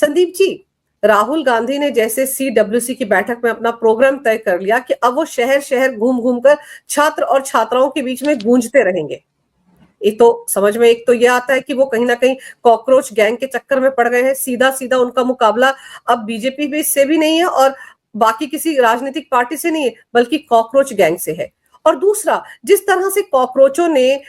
संदीप जी, राहुल गांधी ने जैसे CWC की बैठक में अपना प्रोग्राम तय कर लिया कि अब वो शहर शहर घूम घूम कर छात्र और छात्राओं के बीच में गूंजते रहेंगे। ये तो समझ में एक तो ये आता है कि वो कहीं ना कहीं कॉकरोच गैंग के चक्कर में पड़ गए हैं। सीधा सीधा उनका मुकाबला अब बीजेपी भी से भी नहीं है और बाकी किसी राजनीतिक पार्टी से नहीं है, बल्कि कॉकरोच गैंग से है। और दूसरा, जिस तरह से कॉकरोचों ने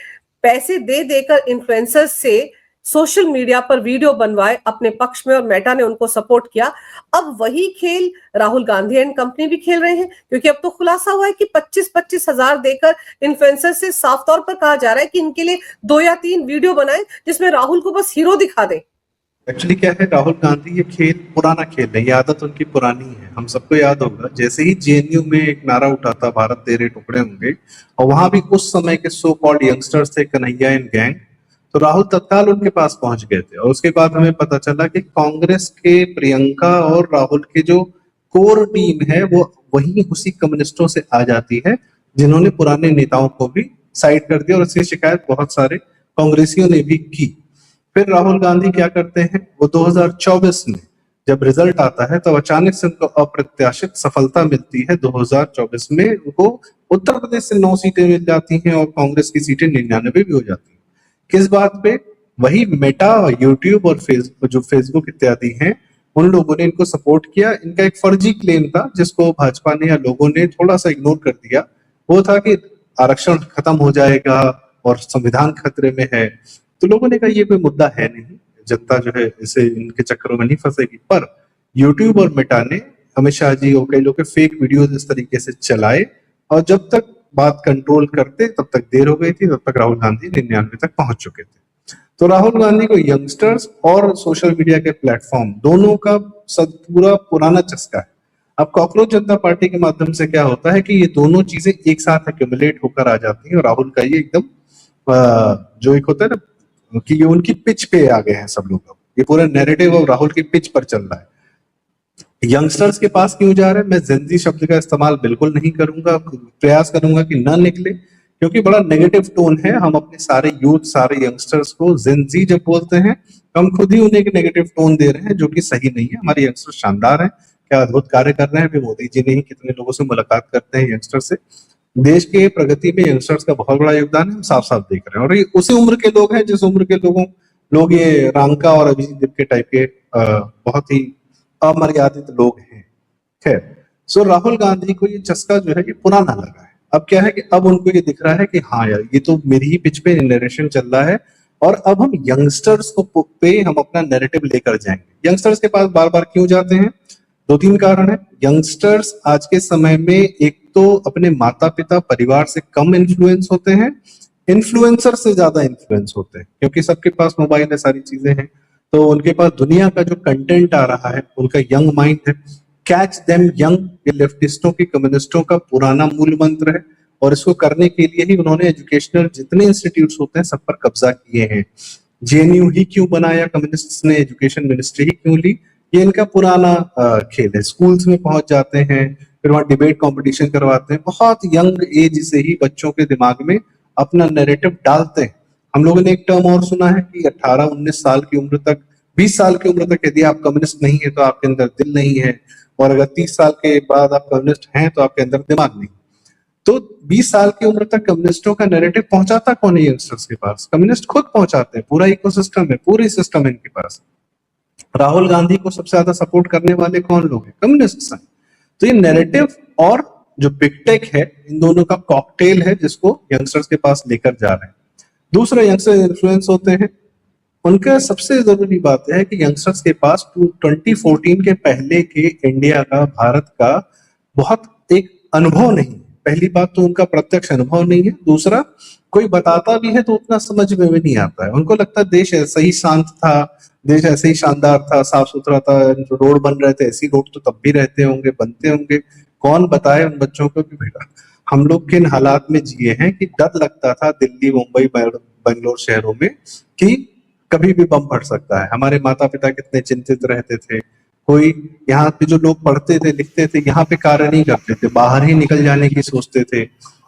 पैसे दे देकर इन्फ्लुएंसर्स से सोशल मीडिया पर वीडियो बनवाए अपने पक्ष में और मेटा ने उनको सपोर्ट किया, अब वही खेल राहुल गांधी एंड कंपनी भी खेल रहे हैं। क्योंकि अब तो खुलासा हुआ है कि 25-25 हजार देकर इन्फ्लुएंसर से साफ तौर पर कहा जा रहा है कि इनके लिए 2 या 3 वीडियो बनाएं जिसमें राहुल को बस हीरो दिखा दें। एक्चुअली क्या है, राहुल गांधी ये खेल पुराना खेल है, ये आदत उनकी पुरानी है। हम सबको याद होगा जैसे ही JNU में एक नारा उठा था, भारत तेरे टुकड़े होंगे, और वहां भी उस समय के सो कॉल्ड यंगस्टर्स थे, कन्हैया एंड गैंग, तो राहुल तत्काल उनके पास पहुंच गए थे। और उसके बाद हमें पता चला कि कांग्रेस के प्रियंका और राहुल की जो कोर टीम है वो वही उसी कम्युनिस्टों से आ जाती है जिन्होंने पुराने नेताओं को भी साइड कर दिया, और इसकी शिकायत बहुत सारे कांग्रेसियों ने भी की। फिर राहुल गांधी क्या करते हैं, वो 2024 में जब रिजल्ट आता है तो अचानक से उनको अप्रत्याशित सफलता मिलती है। 2024 में उनको उत्तर प्रदेश से 9 सीटें मिल जाती हैं और कांग्रेस की सीटें 99 भी हो जाती हैं। किस बात पे? वही मेटा, यूट्यूब और फेसबुक इत्यादि हैं, उन लोगों ने इनको सपोर्ट किया। इनका एक फर्जी क्लेम था जिसको भाजपा ने या लोगों ने थोड़ा सा इग्नोर कर दिया। वो था कि आरक्षण खत्म हो जाएगा और संविधान खतरे में है। तो लोगों ने कहा ये कोई मुद्दा है नहीं, जनता जो है इसे इनके चक्करों में नहीं फंसेगी। पर यूट्यूब और मेटा ने, अमित शाह जी और कई लोग के फेक वीडियोस इस तरीके से चलाए, और जब तक बात कंट्रोल करते तब तक देर हो गई थी, तब तक राहुल गांधी 99 तक पहुंच चुके थे। तो राहुल गांधी को यंगस्टर्स और सोशल मीडिया के प्लेटफॉर्म दोनों का पूरा पुराना चस्का है। अब कॉकरोच जनता पार्टी के माध्यम से क्या होता है कि ये दोनों चीजें एक साथ एक्यूमुलेट होकर आ जाती हैं, और राहुल का ये एकदम जो एक होता है ना कि ये उनकी पिच पे आ गए हैं सब लोग। ये पूरा नैरेटिव अब राहुल की पिच पर चल रहा है। यंगस्टर्स के पास क्यों जा रहे हैं? मैं जेनजी शब्द का इस्तेमाल बिल्कुल नहीं करूंगा, प्रयास करूंगा कि ना निकले, क्योंकि बड़ा नेगेटिव टोन है। हम अपने सारे यूथ, सारे यंगस्टर्स को जेनजी जब बोलते हैं तो हम खुद ही उन्हें एक नेगेटिव टोन दे रहे हैं, जो कि सही नहीं है। हमारे यंगस्टर्स शानदार हैं, क्या अद्भुत कार्य कर रहे हैं। अभी मोदी जी ने ही कितने लोगों से मुलाकात करते हैं यंगस्टर से। देश के प्रगति में यंगस्टर्स का बहुत बड़ा योगदान है, हम साफ साफ देख रहे हैं। और ये उसी उम्र के लोग हैं जिस उम्र के लोग ये रांका और अभिजीत देव के टाइप के बहुत ही अमर्यादित लोग हैं। खैर, सो राहुल गांधी को ये चस्का जो है ये पुराना लगा है। अब क्या है कि अब उनको ये दिख रहा है कि हाँ यार, ये तो मेरी ही पिच पे नरेशन चल रहा है, और अब हम यंगस्टर्स को पे हम अपना नैरेटिव लेकर जाएंगे। यंगस्टर्स के पास बार बार क्यों जाते हैं? 2-3 कारण है। यंगस्टर्स आज के समय में एक तो अपने माता पिता परिवार से कम इन्फ्लुएंस होते हैं, इन्फ्लुएंसर से ज्यादा इन्फ्लुएंस होते हैं, क्योंकि सबके पास मोबाइल है, सारी चीजें हैं, तो उनके पास दुनिया का जो कंटेंट आ रहा है, उनका यंग माइंड है। कैच देम यंग, ये लेफ्टिस्टों की, कम्युनिस्टों का पुराना मूल मंत्र है, और इसको करने के लिए ही उन्होंने एजुकेशनल जितने इंस्टीट्यूट्स होते हैं सब पर कब्जा किए हैं। JNU ही क्यों बनाया कम्युनिस्ट्स ने, एजुकेशन मिनिस्ट्री ही क्यों ली, ये इनका पुराना खेल है। स्कूल्स में पहुंच जाते हैं, फिर वहां डिबेट कंपटीशन करवाते हैं, बहुत यंग एज से ही बच्चों के दिमाग में अपना नैरेटिव डालते हैं। हम लोगों ने एक टर्म और सुना है कि 18-19 साल की उम्र तक, 20 साल की उम्र तक यदि आप कम्युनिस्ट नहीं है तो आपके अंदर दिल नहीं है, और अगर 30 साल के बाद आप कम्युनिस्ट हैं तो आपके अंदर दिमाग नहीं। तो 20 साल की उम्र तक कम्युनिस्टों का नैरेटिव पहुंचाता कौन है यंगस्टर्स के पास? कम्युनिस्ट खुद पहुंचाते हैं। पूरा इकोसिस्टम है, पूरी सिस्टम है इनके पास। राहुल गांधी को सबसे ज्यादा सपोर्ट करने वाले कौन लोग हैं? कम्युनिस्ट हैं। तो ये नैरेटिव और जो बिग टेक है, इन दोनों का कॉकटेल है जिसको यंगस्टर्स के पास लेकर जा रहे हैं। दूसरा, यंगस्टर इन्फ्लुएंस होते हैं। उनका सबसे जरूरी बात है कि यंगस्टर्स के पास 2014 के पहले के इंडिया का, भारत का बहुत एक अनुभव नहीं। पहली बात तो उनका प्रत्यक्ष अनुभव नहीं है। दूसरा, कोई बताता भी है तो उतना समझ में भी नहीं आता है। उनको लगता है देश ऐसे ही शांत था, देश ऐसे ही शानदार था, साफ सुथरा था, रोड बन रहे थे, ऐसी रोड तो तब भी रहते होंगे, बनते होंगे। कौन बताए उन बच्चों को कि बेटा हम लोग किन हालात में जिए हैं कि डर लगता था दिल्ली, मुंबई, बेंगलोर शहरों में कि कभी भी बम फट सकता है। हमारे माता पिता कितने चिंतित रहते थे। कोई यहाँ पे जो लोग पढ़ते थे, लिखते थे, यहाँ पे कार्य नहीं करते थे, बाहर ही निकल जाने की सोचते थे।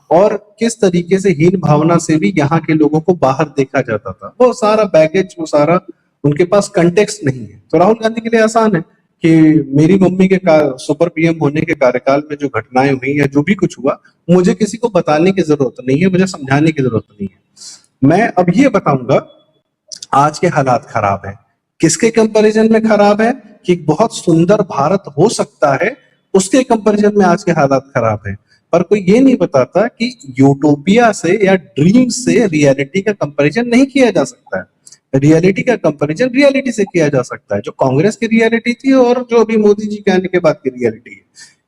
और किस तरीके से हीन भावना से भी यहाँ के लोगों को बाहर देखा जाता था। वो सारा बैगेज, वो सारा उनके पास कंटेक्स्ट नहीं है। तो राहुल गांधी के लिए आसान है कि मेरी मम्मी के सुपर पीएम होने के कार्यकाल में जो घटनाएं हुई या जो भी कुछ हुआ, मुझे किसी को बताने की जरूरत नहीं है, मुझे समझाने की जरूरत नहीं है। मैं अब ये बताऊंगा आज के हालात खराब है। किसके कंपैरिजन में खराब है? कि बहुत सुंदर भारत हो सकता है, उसके कंपैरिजन में आज के हालात खराब है। पर कोई ये नहीं बताता कि यूटोपिया से या ड्रीम से रियलिटी का कंपैरिजन नहीं किया जा सकता है। रियलिटी का कंपैरिजन रियलिटी से किया जा सकता है, जो कांग्रेस की रियलिटी थी और जो अभी मोदी जी के आने के बाद की रियलिटी है,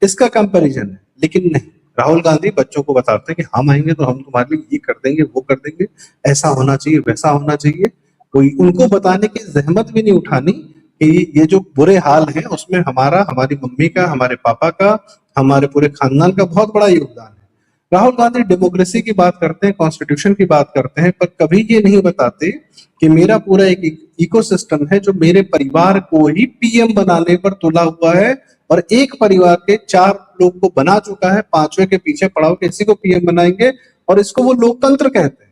इसका कंपैरिजन है। लेकिन नहीं, राहुल गांधी बच्चों को बताते हैं कि हम आएंगे तो हम तुम्हारे लिए ये कर देंगे, वो कर देंगे, ऐसा होना चाहिए, वैसा होना चाहिए। कोई उनको बताने की जहमत भी नहीं उठानी कि ये जो बुरे हाल हैं उसमें हमारा, हमारी मम्मी का, हमारे पापा का, हमारे पूरे खानदान का बहुत बड़ा योगदान है। राहुल गांधी डेमोक्रेसी की बात करते हैं, कॉन्स्टिट्यूशन की बात करते हैं, पर कभी ये नहीं बताते कि मेरा पूरा एक इकोसिस्टम है जो मेरे परिवार को ही पीएम बनाने पर तुला हुआ है, और एक परिवार के 4 लोग को बना चुका है, 5वें के पीछे पड़ा हो कि इसी को पीएम बनाएंगे, और इसको वो लोकतंत्र कहते हैं।